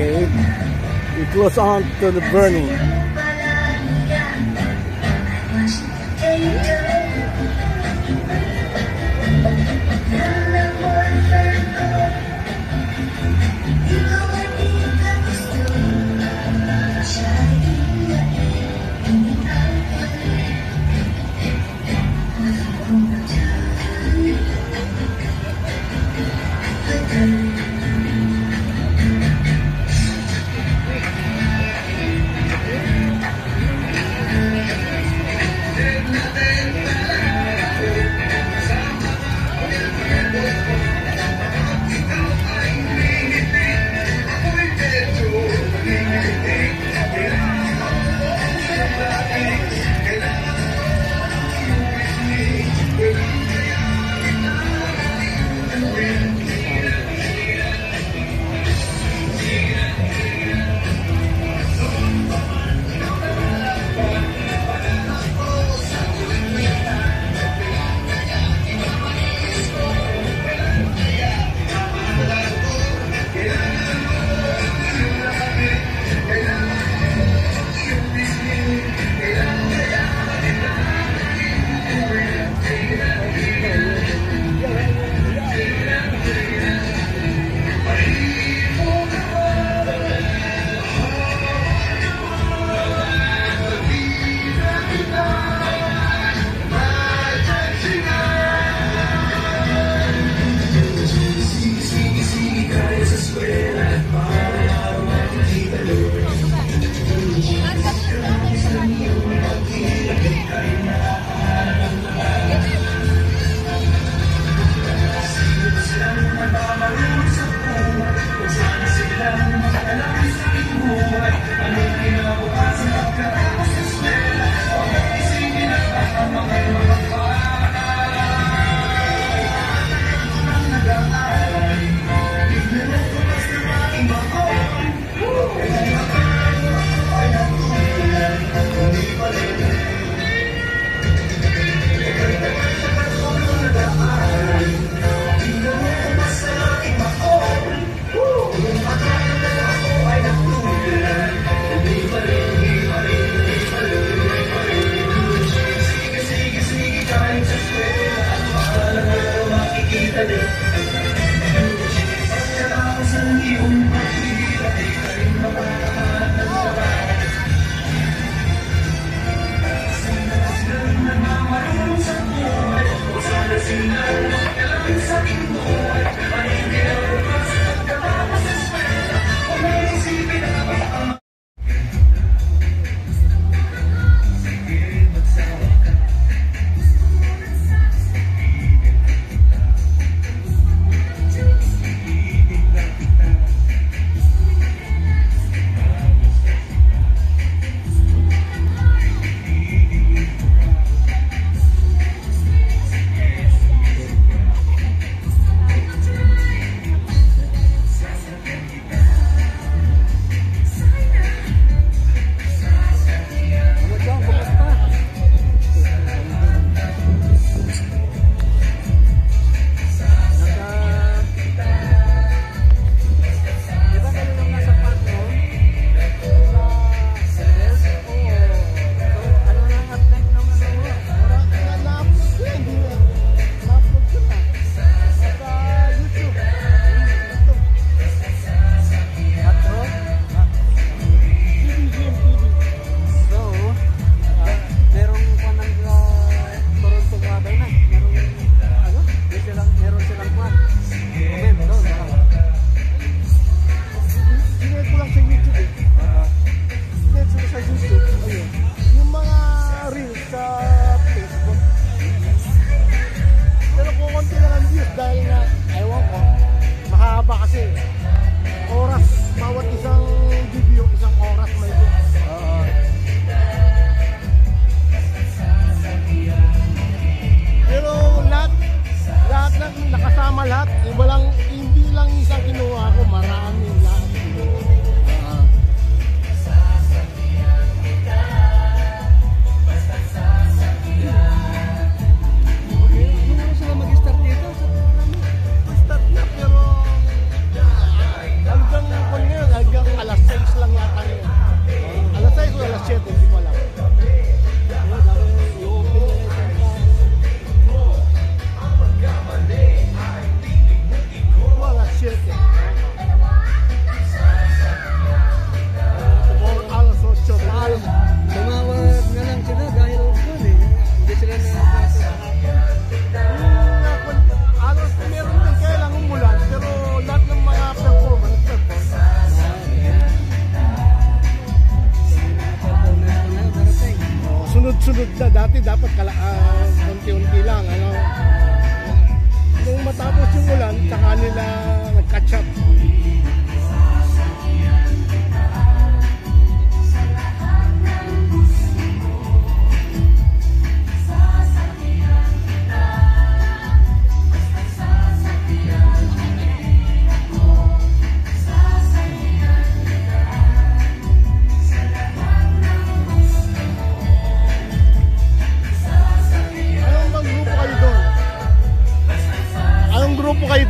Okay, we close on to the burning.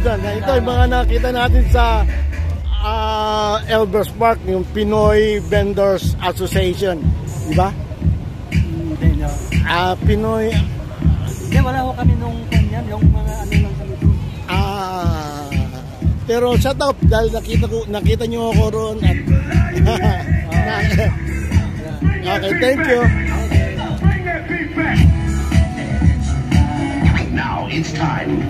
doon. Ito yung mga nakita natin sa Elbers Park, yung Pinoy Vendors Association. Di ba? Hindi, no. Pinoy... Hindi, wala ko kami nung kanyan, yung mga ano lang kami doon. Pero shout out dahil nakita nyo ako roon at okay, thank you. Now it's time.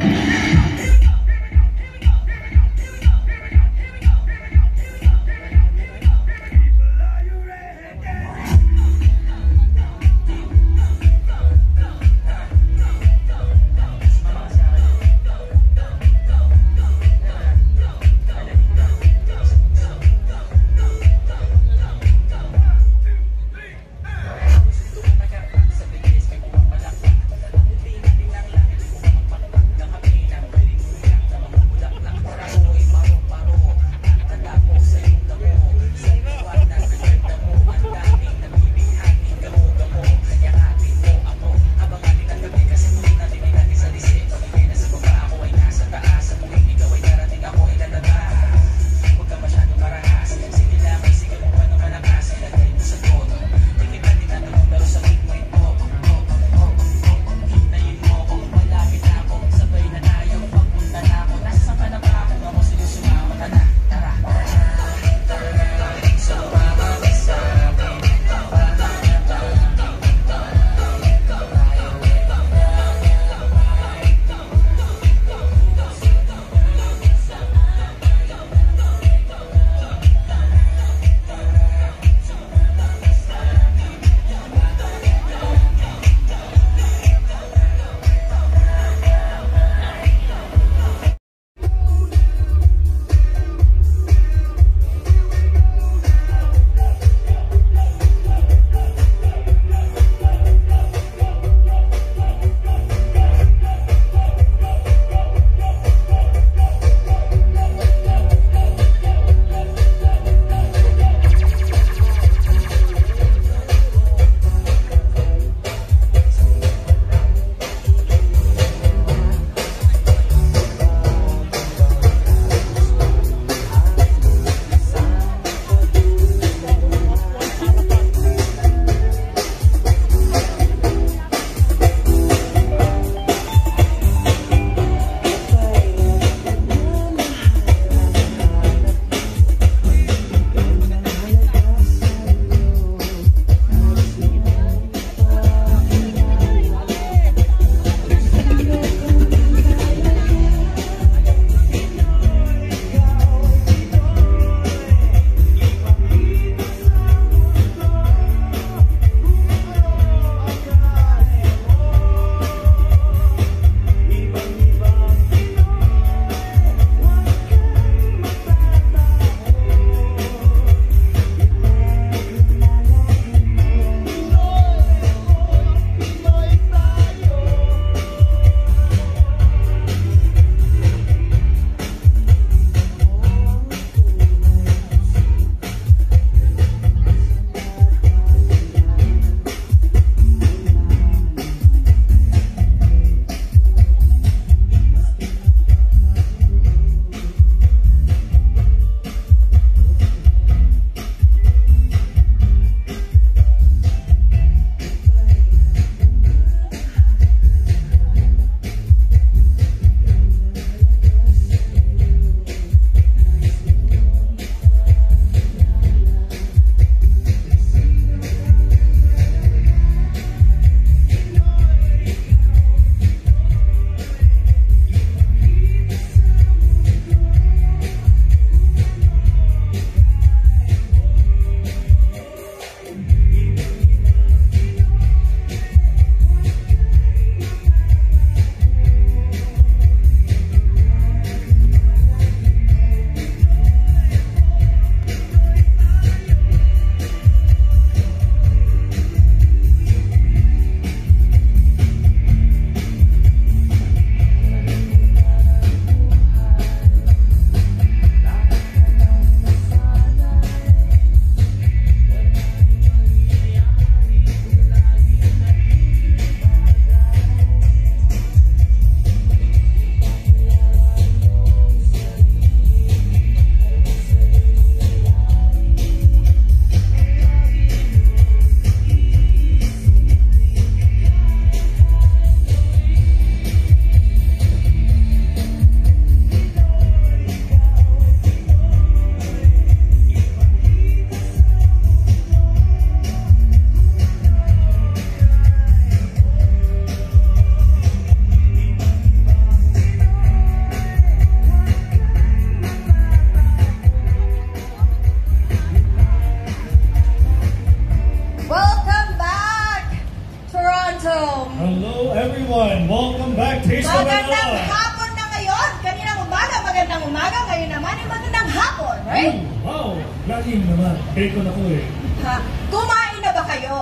everyone! Welcome back, Taste of Magandang Manila! hapon na ngayon. Kaninang umaga, magandang umaga. Ngayon naman ay magandang hapon, right? Wow! Laging naman. Bacon ako eh. Ha? Kumain na ba kayo?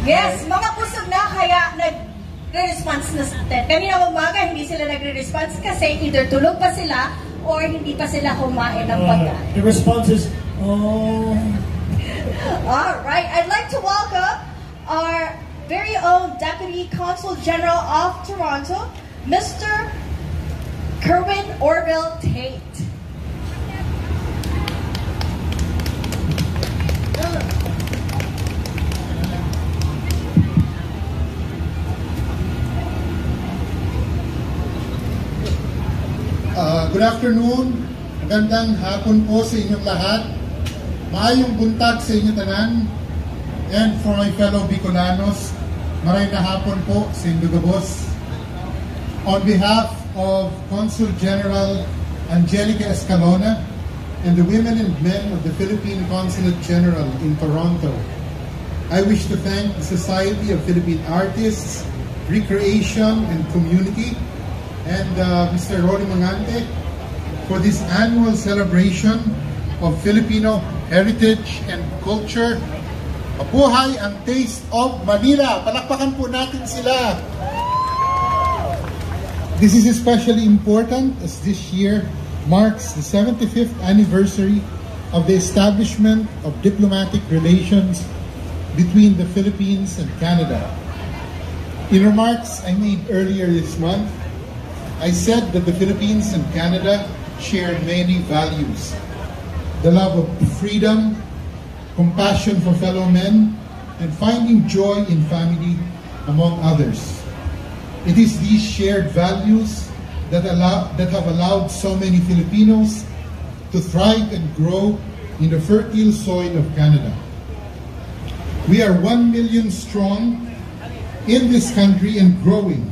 Yes, mga busog na kaya nagre-response na sa atin. Kaninang umaga, hindi sila nagre-response kasi either tulog pa sila or hindi pa sila kumain ng pagkain. The response is, oh... Alright, I'd like to welcome our very own Deputy Consul General of Toronto, Mr. Kerwin Orville Tate. Good afternoon, magandang hapon po sa inyong lahat. Maayong buntag sa inyong tanan. And for my fellow Bicolanos, maray na hapon po sa Indugabos. On behalf of Consul General Angelica Escalona and the women and men of the Philippine Consulate General in Toronto, I wish to thank the Society of Philippine Artists, Recreation and Community and Mr. Rolly Mangante for this annual celebration of Filipino heritage and culture. Mabuhay ang Taste of Manila! Palakpakan po natin sila! This is especially important as this year marks the 75th anniversary of the establishment of diplomatic relations between the Philippines and Canada. In remarks I made earlier this month, I said that the Philippines and Canada share many values. The love of freedom, compassion for fellow men, and finding joy in family, among others. It is these shared values that have allowed so many Filipinos to thrive and grow in the fertile soil of Canada. We are 1 million strong in this country and growing,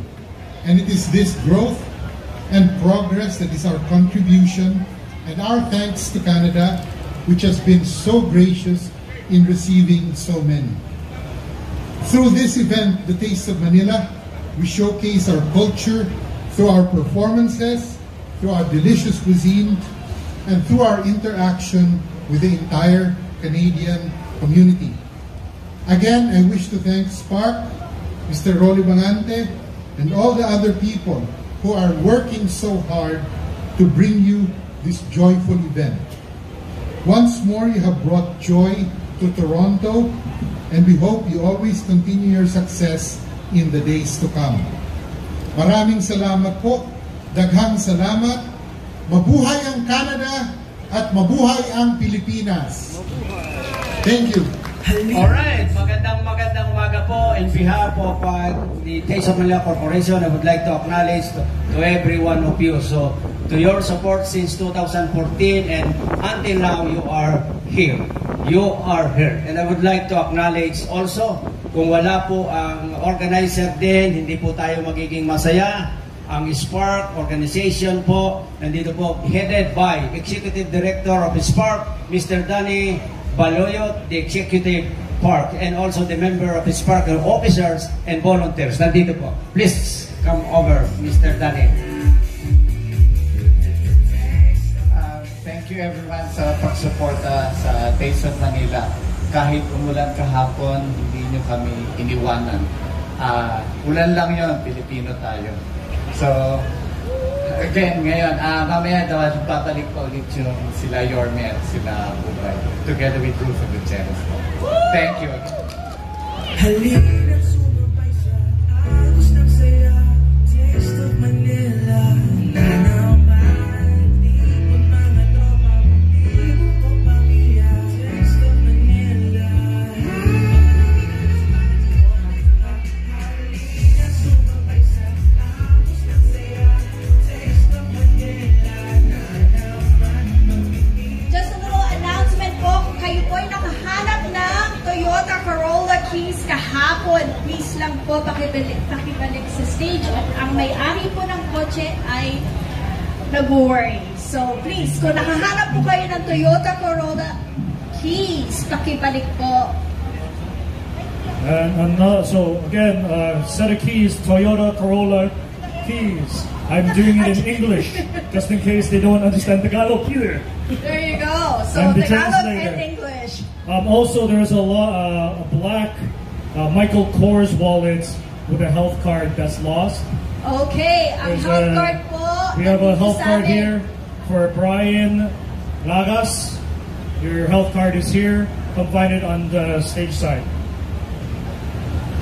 and it is this growth and progress that is our contribution and our thanks to Canada, which has been so gracious in receiving so many. Through this event, the Taste of Manila, we showcase our culture through our performances, through our delicious cuisine, and through our interaction with the entire Canadian community. Again, I wish to thank Spark, Mr. Rolly Mangante, and all the other people who are working so hard to bring you this joyful event. Once more, you have brought joy to Toronto, and we hope you always continue your success in the days to come. Maraming salamat po, daghang salamat, mabuhay ang Canada at mabuhay ang Pilipinas. Thank you. Alright, magandang umaga po. In behalf of the Taste of Manila Corporation, I would like to acknowledge to every one of you. So, to your support since 2014 and until now, you are here. You are here. And I would like to acknowledge also, kung wala po ang organizer din, hindi po tayo magiging masaya. Ang Spark organization po, nandito po, headed by Executive Director of Spark, Mr. Danny Baloyot, the Executive Park, and also the member of the Spark officers and volunteers. Nandito po. Please come over, Mr. Danny. Thank you everyone sa pagsuporta sa Taste of Manila. Kahit umulan kahapon, hindi nyo kami iniwanan. Ulan lang yon, Pilipino tayo. So, again, ngayon, mamaya daw papalik pa ulit yung sila Yorme at sila Bubay. Together with Ruth and Gutierrez. Thank you. Halina, sumabay sa agos ng saya, Taste of Manila. Na naman, tipon mga tropa, pag-ibig ko pamilya, Taste of Manila. Halina, sumabay sa agos ng saya, Taste of Manila. Na naman, Just a little announcement po, kung kayo po ay nakahanap ng Toyota Corolla keys kahapon, please lang po pakibalik sa stage at ang may-ari po ng kotse ay nag-worry. So please, kung nakahanap po kayo ng Toyota Corolla keys, pakibalik po. And so again, set of keys, Toyota Corolla keys. I'm doing it in English, just in case they don't understand Tagalog either. There you go. So I'm the Tagalog translator. and English. Also, there's a black Michael Kors wallet with a health card that's lost. Okay, ang There's health card po. We have a nandito health sa card amin. here for Brian Lagas. Your health card is here. Come find it on the stage side.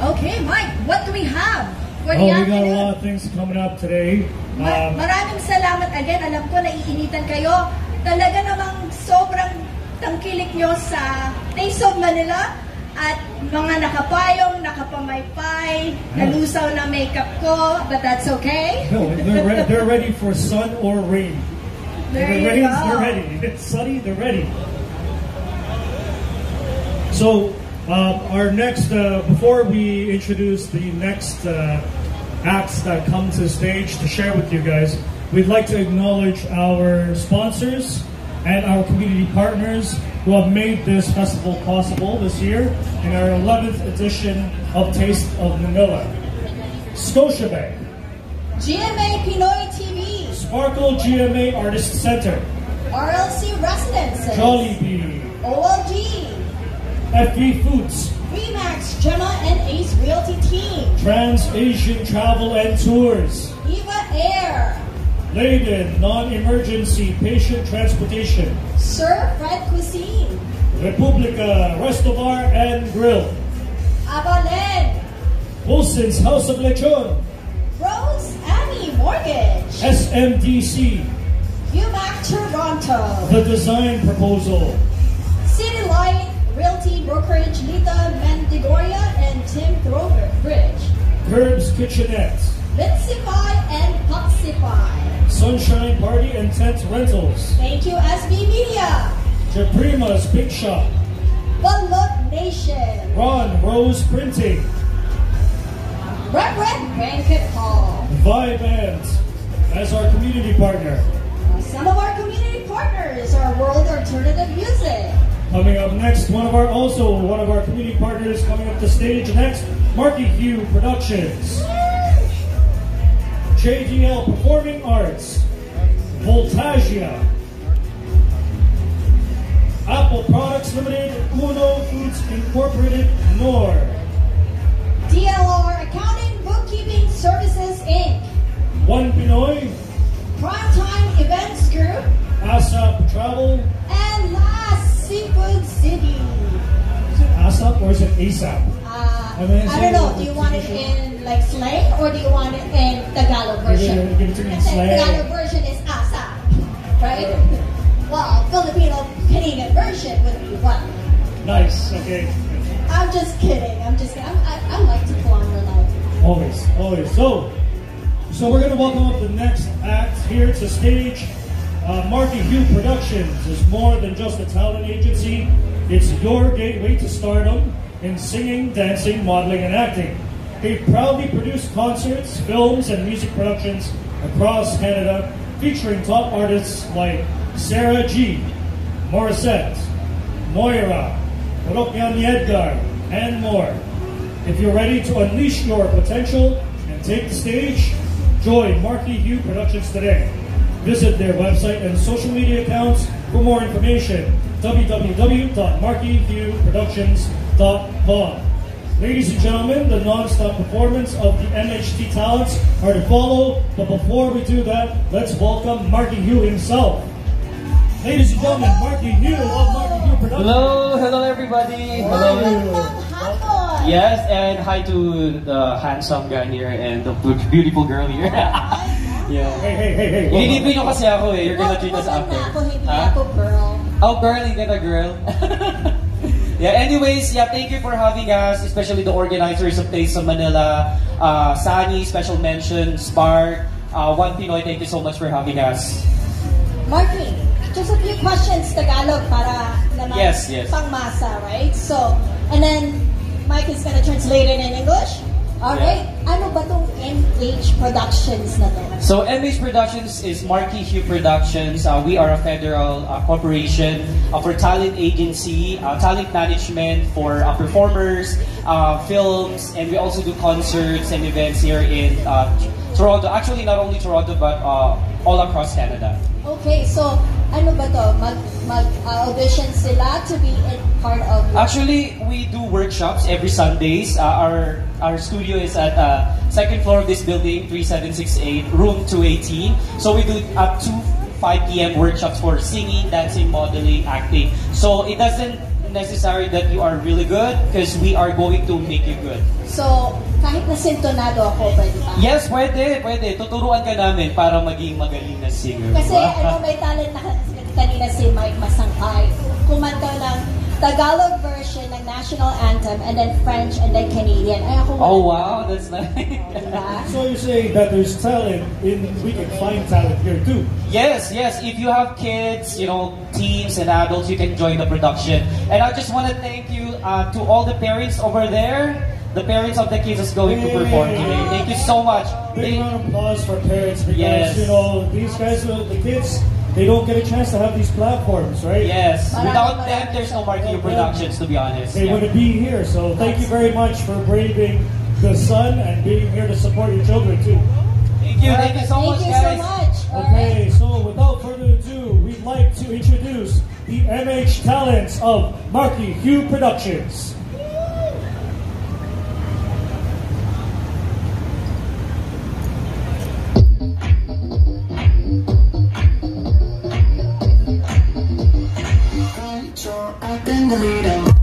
Okay, Mike, what do we have for the Oh, we got a afternoon? lot of things coming up today. Maraming salamat again. Alam ko naiinitan kayo. Talaga namang sobrang tangkilik nyo sa Taste of Manila. At mga nakapayong, nakapamaypay, nalusaw na makeup ko, but that's okay. No, they're ready for sun or rain. There If it you rains, go. they're ready. If it's sunny, they're ready. So, our next, before we introduce the next acts that come to the stage to share with you guys, we'd like to acknowledge our sponsors and our community partners who have made this festival possible this year in our 11th edition of Taste of Manila. Scotiabank, GMA Pinoy TV, Sparkle GMA Artist Center, RLC Residences, Jollibee, OLG, FB Foods, Remax, Gemma and Ace Realty Team, Trans-Asian Travel and Tours, Eva Air, Leiden Non-Emergency Patient Transportation, Sir Fred Cuisine, Republica Resto Bar and Grill, Abalen, Wilson's House of Lechon, Rose Annie Mortgage, SMDC, UMAC Toronto, The Design Proposal, City Light Realty Brokerage Lita Mendigoria and Tim Throwbridge, Herb's Kitchenette, Bitsify and Puxify. Sunshine Party and Tent Rentals, Thank you, SB Media, Japrima's Big Shop, Balot Nation, Ron Rose Printing, Red Banquet Hall. Vibe Band as our community partner. Some of our community partners are World Alternative Music. Coming up next, one of our community partners coming up the stage next, Marky Hugh Productions, JDL Performing Arts, Voltagia, Apple Products Limited, Uno Foods Incorporated, NOR, DLR Accounting Bookkeeping Services Inc. One Pinoy, Primetime Events Group, ASAP Travel. and Last Seafood City. Is it ASAP or is it ASAP? I don't know. Do you want it in like slang or do you want it in Tagalog version? Give it to me in And then slang. Tagalog version is ASAP, right? Well, Filipino Canadian version would be what? Nice, okay. I'm just kidding. I like to pull on your life. Always. So we're going to welcome up the next act here to stage. Marky Hugh Productions is more than just a talent agency. It's your gateway to stardom in singing, dancing, modeling, and acting. They've proudly produced concerts, films, and music productions across Canada featuring top artists like Sarah G, Morissette, Moira, Parokyan Edgar, and more. If you're ready to unleash your potential and take the stage, join Marky Hugh Productions today. Visit their website and social media accounts for more information. www.markyhughproductions.com. Ladies and gentlemen, the non-stop performance of the MHT talents are to follow, but before we do that, let's welcome Marky Hugh himself. Ladies and gentlemen, Marky Hugh of Marky Hugh Productions. Hello everybody. Hello. Yes, and hi to the handsome guy here and the beautiful girl here. Yeah. Hey. Inibig nyo kasi ako eh. You're gonna treat us after. Hindi Huh? ako girl. Oh, girl, hindi ka girl. Yeah, anyways, thank you for having us, especially the organizers of Taste of Manila, Sani, special mention, Spark, One Pinoy, thank you so much for having us. Marky, just a few questions Tagalog para naman Yes. pangmasa, right? So, and then Mike is gonna translate it in English. Alright, ano ba tong MH Productions na to? So MH Productions is Marquee Hugh Productions. We are a federal corporation for talent agency, talent management for performers, films, and we also do concerts and events here in Toronto. Actually, not only Toronto, but all across Canada. Okay, so ano ba to? Mag-audition sila to be part of... Actually, we do workshops every Sundays. Our studio is at second floor of this building, 3768, room 218. So we do up to 5 p.m. workshops for singing, dancing, modeling, acting. So it doesn't necessary that you are really good because we are going to make you good. So, kahit na sintonado ako, pwede ba? Yes, pwede. Tuturuan ka namin para maging magaling na singer. Kasi may talent na kanina si Mike Masangkay. Kumanta ng Tagalog version ng national anthem and then French and then Canadian. Ay, ako oh wow, that's nice. Diba? So you're saying that there's talent we can find talent here too? Yes. If you have kids, teens and adults, you can join the production. And I just want to thank you to all the parents over there. The parents of the kids is going to perform today. Thank you so much. Big round of applause for parents because these guys, the kids, they don't get a chance to have these platforms, right? Yes. Without them, there's no Marquee Productions, to be honest. They wouldn't be here. So thank you very much for braving the sun and being here to support your children too. Thank you so much, guys. Thank you so much. Okay, so without further ado, we'd like to introduce the MH talents of Marquee Hugh Productions. I can delete it.